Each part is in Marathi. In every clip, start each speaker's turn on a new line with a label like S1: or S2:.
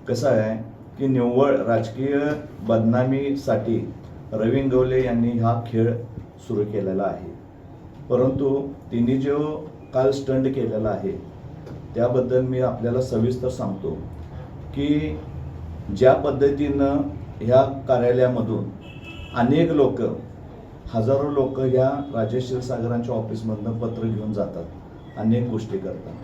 S1: कसं आहे की निव्वळ राजकीय बदनामीसाठी रवी इंगवले यांनी हा खेळ सुरू केलेला आहे. परंतु तिने जो काल स्टंट केलेला आहे त्याबद्दल मी आपल्याला सविस्तर सांगतो की ज्या पद्धतीनं ह्या कार्यालयामधून अनेक लोक, हजारो लोक ह्या राजेश क्षीरसागरांच्या ऑफिसमधनं पत्र घेऊन जातात, अनेक गोष्टी करतात.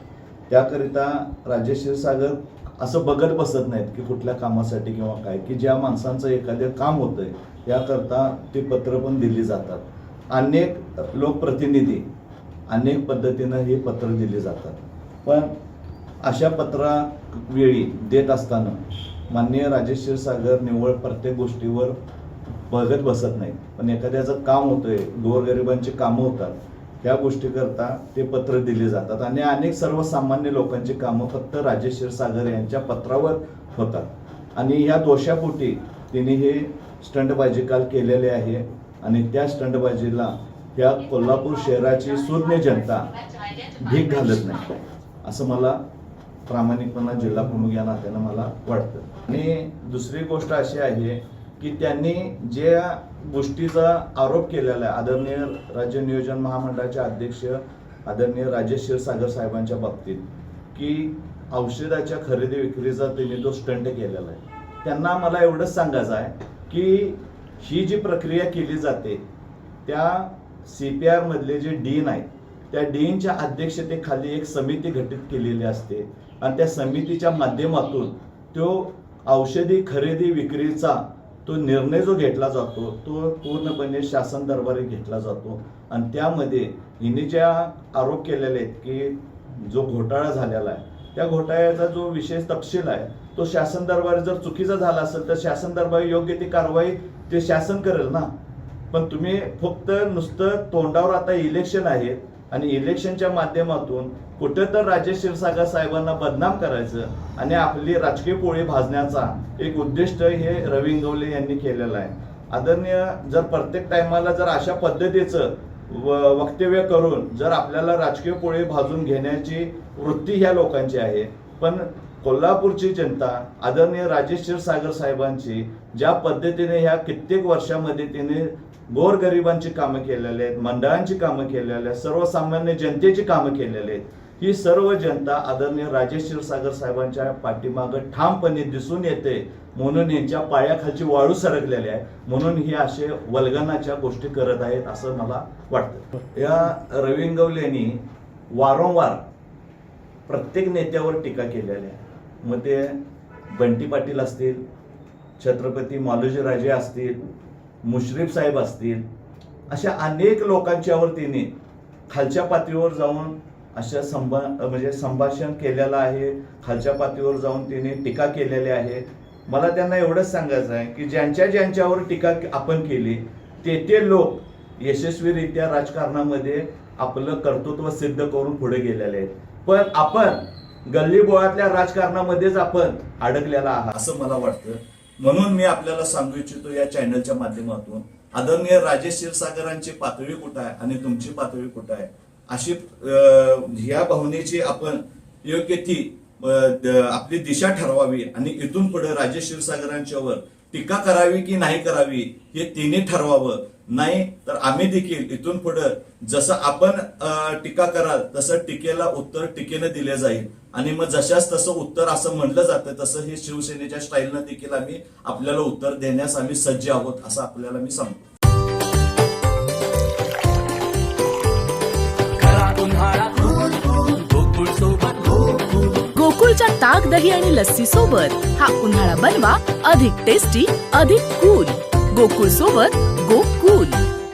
S1: त्याकरिता राजेश क्षीरसागर असं बघत बसत नाहीत की कुठल्या कामासाठी किंवा काय, की ज्या माणसांचं एखादं काम होतंय याकरता ते पत्र पण दिली जातात. अनेक लोकप्रतिनिधी अनेक पद्धतीनं हे पत्र दिले जातात. पण अशा पत्रावेळी देत असताना माननीय राजेश क्षीरसागर निव्वळ प्रत्येक गोष्टीवर बघत बसत नाहीत. पण एखाद्याचं काम होतंय, गोरगरिबांची कामं होतात, ह्या गोष्टी करता ते पत्र दिले जातात आणि अनेक सर्वसामान्य लोकांची कामं फक्त राजेश क्षीरसागर यांच्या पत्रावर होतात. आणि ह्या दोषापोटी तिने हे स्टंटबाजी काल केलेले आहे आणि त्या स्टंटबाजीला ह्या कोल्हापूर शहराची सुज्ञ जनता भीक घालत नाही असं मला प्रामाणिकपणा जिल्हा प्रमुख या नात्यानं मला वाटतं. आणि दुसरी गोष्ट अशी आहे की त्यांनी ज्या गोष्टीचा आरोप केलेला आहे आदरणीय राज्य नियोजन महामंडळाचे अध्यक्ष आदरणीय राजेश क्षीरसागर साहेबांच्या बाबतीत, की औषधाच्या खरेदी विक्रीचा त्यांनी जो स्टंट केलेला आहे, त्यांना मला एवढंच सांगायचं आहे की ही जी प्रक्रिया केली जाते त्या CPR मधले जे डीन आहेत त्या डीनच्या अध्यक्षतेखाली एक समिती गठीत केलेली असते आणि त्या समितीच्या माध्यमातून तो औषधी खरेदी विक्रीचा तो निर्णय जो घेतला जातो तो पूर्णपणे शासन दरबारी घेतला जातो. आणि त्यामध्ये हिने ज्या आरोप केलेले आहेत की जो घोटाळा झालेला आहे त्या घोटाळ्याचा जो विशेष तपशील आहे तो शासन दरबारी जर चुकीचा झाला असेल तर शासन दरबारी योग्य ती कारवाई ते शासन करेल ना. पण तुम्ही फक्त नुसतं तोंडावर आता इलेक्शन आहे आणि इलेक्शनच्या माध्यमातून कुठं तर राजेश क्षीरसागर साहेबांना बदनाम करायचं आणि आपली राजकीय पोळी भाजण्याचा एक उद्दिष्ट हे रवी इंगवले यांनी केलेलं आहे. आदरणीय जर प्रत्येक टायमाला जर अशा पद्धतीचं वक्तव्य करून जर आपल्याला राजकीय पोळी भाजून घेण्याची वृत्ती ह्या लोकांची आहे, पण कोल्हापूरची जनता आदरणीय राजेश क्षीरसागर साहेबांची ज्या पद्धतीने ह्या कित्येक वर्षामध्ये तिने गोरगरिबांची कामं केलेली आहेत, मंडळांची कामं केलेली आहेत, सर्वसामान्य जनतेची कामं केलेली आहेत, ही सर्व जनता आदरणीय राजेश क्षीरसागर साहेबांच्या पाठीमागं ठामपणे दिसून येते. म्हणून यांच्या पायाखालची वाळू सरकलेली आहे, म्हणून ही असे वल्गनाच्या गोष्टी करत आहेत असं मला वाटतं. या रवी इंगवले यांनी वारंवार प्रत्येक नेत्यावर टीका केलेली आहे. मग ते बंटी पाटील असतील, छत्रपती मालोजीराजे असतील, मुश्रीफ साहेब असतील, अशा अनेक लोकांच्यावर तिने खालच्या पातळीवर जाऊन अशा संभाषण केलेलं आहे. खालच्या पातळीवर जाऊन तिने टीका केलेली आहे. मला त्यांना एवढंच सांगायचं आहे की ज्यांच्यावर टीका आपण केली ते लोक यशस्वीरित्या राजकारणामध्ये आपलं कर्तृत्व सिद्ध करून पुढे गेलेले आहेत. पण आपण गल्लीबोळातल्या राजकारणामध्येच आपण अडकलेला आहात असं मला वाटतं. म्हणून मी आपल्याला सांगू इच्छितो या चॅनलच्या माध्यमातून, आदरणीय राजेश क्षीरसागरांची पातळी कुठं आहे आणि तुमची पातळी कुठं आहे, अशी ह्या भावनेची आपण योग्य ती आपली दिशा ठरवावी आणि इथून पुढे राजेश क्षीरसागरांच्यावर टीका करावी की नाही करावी हे तिने ठरवावं. नाही तर आम्ही देखील इथून पुढे जसं आपण टीका कराल तसं टीकेला उत्तर टीकेनं दिले जाईल आणि मग जशाच तसं उत्तर असं म्हणलं जातं तसं हे शिवसेनेच्या स्टाईलनं देखील आम्ही आपल्याला उत्तर देण्यास आम्ही सज्ज आहोत असं आपल्याला मी सांगतो.
S2: गोकुळच्या ताक, दही आणि लस्सी सोबत हा उन्हाळा बनवा अधिक टेस्टी, अधिक कूल. गोकुळ सोबत गोकुळ.